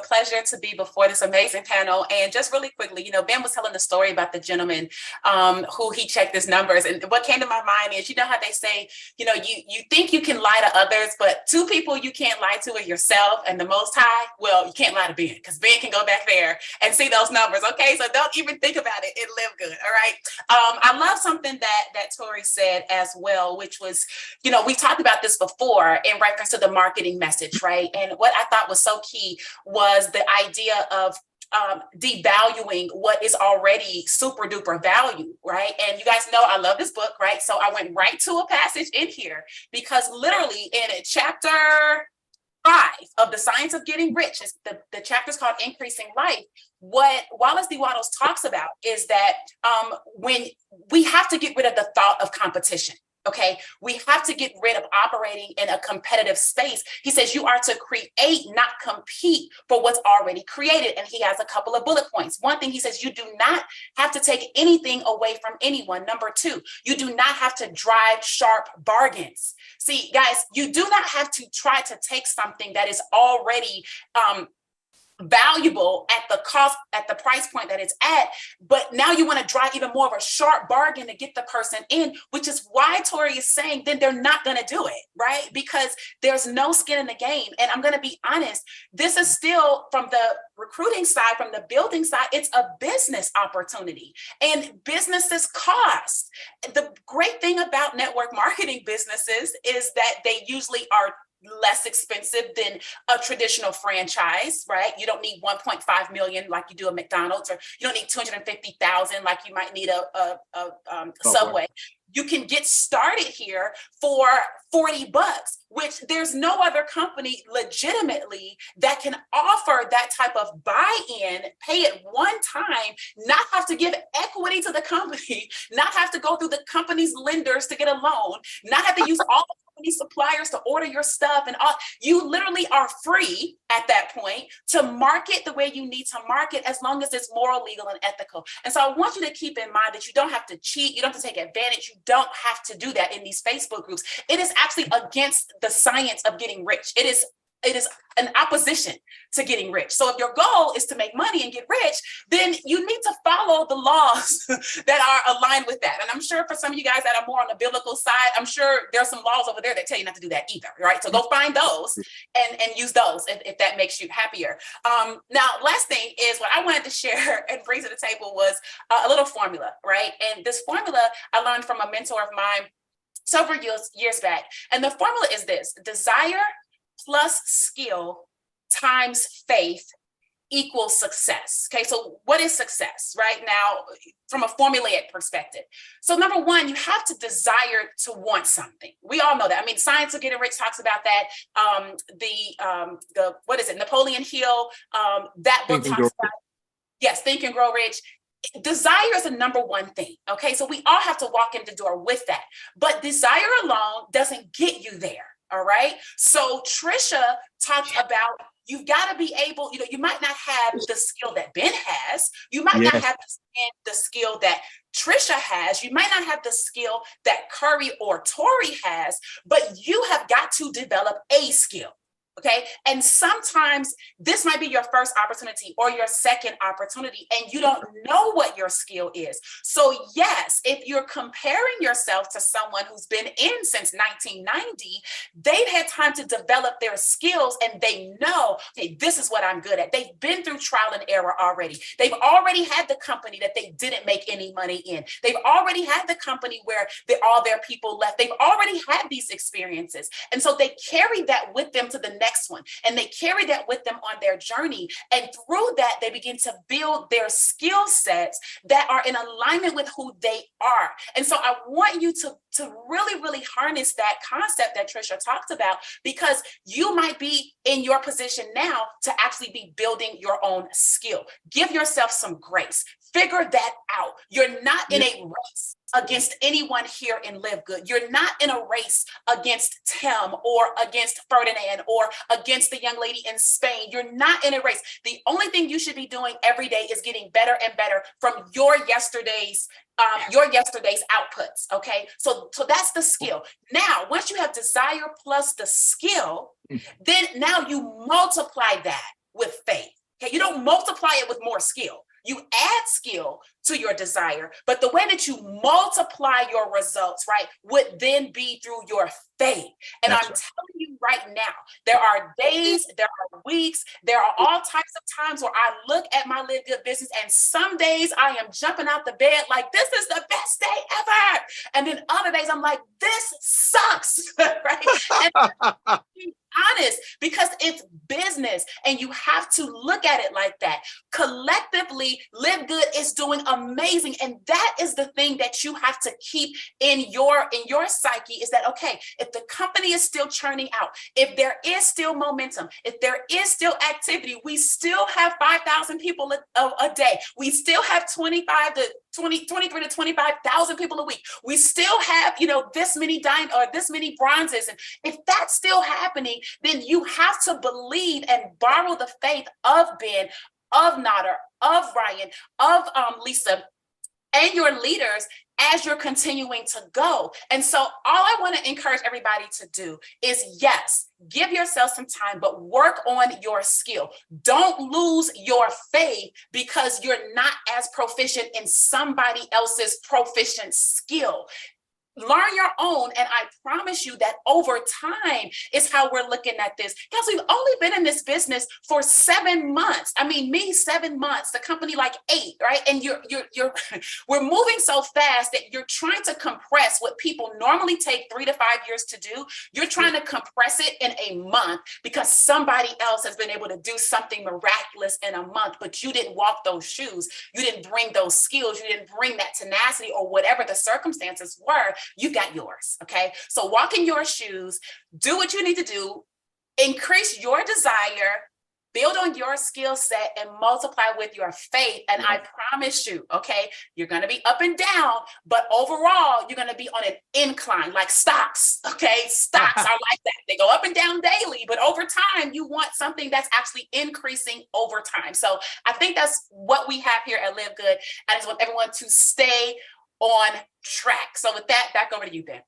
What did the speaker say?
pleasure to be before this amazing panel. And just really quickly, you know, Ben was telling the story about the gentleman who he checked his numbers. And what came to my mind is, you know how they say, you know, you think you can lie to others, but two people you can't lie to are yourself and the Most High. Well, you can't lie to Ben, because Ben can go back there and see those numbers. Okay, so don't even think about it and live good. All right. I love something that Tori said as well, which was, you know, we talked about this before in reference to the marketing message, right? And what I thought was so key was the idea of devaluing what is already super duper value, right? And you guys know I love this book, right? So I went right to a passage in here, because literally in chapter 5 of The Science of Getting Rich, the chapter is called Increasing Life. What Wallace D. Wattles talks about is that when we have to get rid of the thought of competition. Okay, we have to get rid of operating in a competitive space. He says you are to create, not compete for what's already created. And he has a couple of bullet points. One thing he says, you do not have to take anything away from anyone. Number 2, you do not have to drive sharp bargains. See, guys, you do not have to try to take something that is already valuable at the cost, at the price point that it's at, but now you want to drive even more of a sharp bargain to get the person in, which is why Tori is saying then they're not going to do it, right? Because there's no skin in the game. And I'm going to be honest, this is still, from the recruiting side, from the building side, it's a business opportunity, and businesses cost. The great thing about network marketing businesses is that they usually are less expensive than a traditional franchise, right? You don't need 1.5 million like you do a McDonald's, or you don't need 250,000 like you might need a Subway. You can get started here for $40, which there's no other company legitimately that can offer that type of buy-in, pay it one time, not have to give equity to the company, not have to go through the company's lenders to get a loan, not have to use all the company suppliers to order your stuff, and all. You literally are free at that point to market the way you need to market, as long as it's moral, legal, and ethical. And so I want you to keep in mind that you don't have to cheat, you don't have to take advantage, you don't have to do that in these Facebook groups. It is actually against the science of getting rich. It is an opposition to getting rich. So if your goal is to make money and get rich, then you need to follow the laws that are aligned with that. And I'm sure for some of you guys that are more on the biblical side, I'm sure there's some laws over there that tell you not to do that either, right? So go find those and use those if that makes you happier. Now, last thing is what I wanted to share and bring to the table was a little formula, right? And this formula I learned from a mentor of mine several years back. And the formula is this: desire plus skill times faith equals success. Okay, so what is success right now from a formulaic perspective? So number 1, you have to desire to want something. We all know that. I mean, Science of Getting Rich talks about that. The what is it? Napoleon Hill. That book talks about, yes, Think and Grow Rich. Desire is the number 1 thing. Okay, so we all have to walk in the door with that. But desire alone doesn't get you there. All right. So Trisha talked about, you've got to be able, you know, you might not have the skill that Ben has. You might not have the skill that Trisha has. You might not have the skill that Curry or Tori has, but you have got to develop a skill. Okay. And sometimes this might be your first opportunity or your second opportunity, and you don't know what your skill is. So yes, if you're comparing yourself to someone who's been in since 1990, they've had time to develop their skills, and they know, okay, this is what I'm good at. They've been through trial and error already. They've already had the company that they didn't make any money in. They've already had the company where all their people left. They've already had these experiences. And so they carry that with them to the next one, and they carry that with them on their journey, and through that they begin to build their skill sets that are in alignment with who they are. And so I want you to really harness that concept that Trisha talked about, because you might be in your position now to actually be building your own skill. Give yourself some grace. Figure that out. You're not in a race against anyone here in Live Good. You're not in a race against Tim or against Ferdinand or against the young lady in Spain. You're not in a race. The only thing you should be doing every day is getting better and better from your yesterday's outputs. Okay, so that's the skill. Now, once you have desire plus the skill, then now you multiply that with faith. Okay, you don't multiply it with more skill. You add skill to your desire, but the way that you multiply your results, right, would then be through your faith. And I'm telling you right now, there are days, there are weeks, there are all types of times where I look at my Live Good business, and some days I am jumping out the bed like, this is the best day ever. And then other days I'm like, this sucks, right? And honest, because it's business and you have to look at it like that. Collectively, Live Good is doing amazing. And that is the thing that you have to keep in your psyche, is that, okay, if the company is still churning out, if there is still momentum, if there is still activity, we still have 5,000 people a day. We still have 23 to 25,000 people a week. We still have, this many diamonds or this many bronzes. And if that's still happening, then you have to believe and borrow the faith of Ben, of Nader, of Ryan, of Lisa, and your leaders as you're continuing to go. And so all I want to encourage everybody to do is, yes, give yourself some time, but work on your skill. Don't lose your faith because you're not as proficient in somebody else's proficient skill. Learn your own, and I promise you that over time is how we're looking at this. Guys, we've only been in this business for 7 months. I mean, me 7 months, the company like 8, right? And we're moving so fast that you're trying to compress what people normally take 3 to 5 years to do. You're trying to compress it in a month because somebody else has been able to do something miraculous in a month, but you didn't walk those shoes. You didn't bring those skills. You didn't bring that tenacity or whatever the circumstances were. You got yours, okay? So walk in your shoes, do what you need to do, increase your desire, build on your skill set, and multiply with your faith. And I promise you, okay, you're gonna be up and down, but overall, you're gonna be on an incline, like stocks, okay? Stocks are like that. They go up and down daily, but over time, you want something that's actually increasing over time. So I think that's what we have here at Live Good. I just want everyone to stay on track. So with that, back over to you, Ben.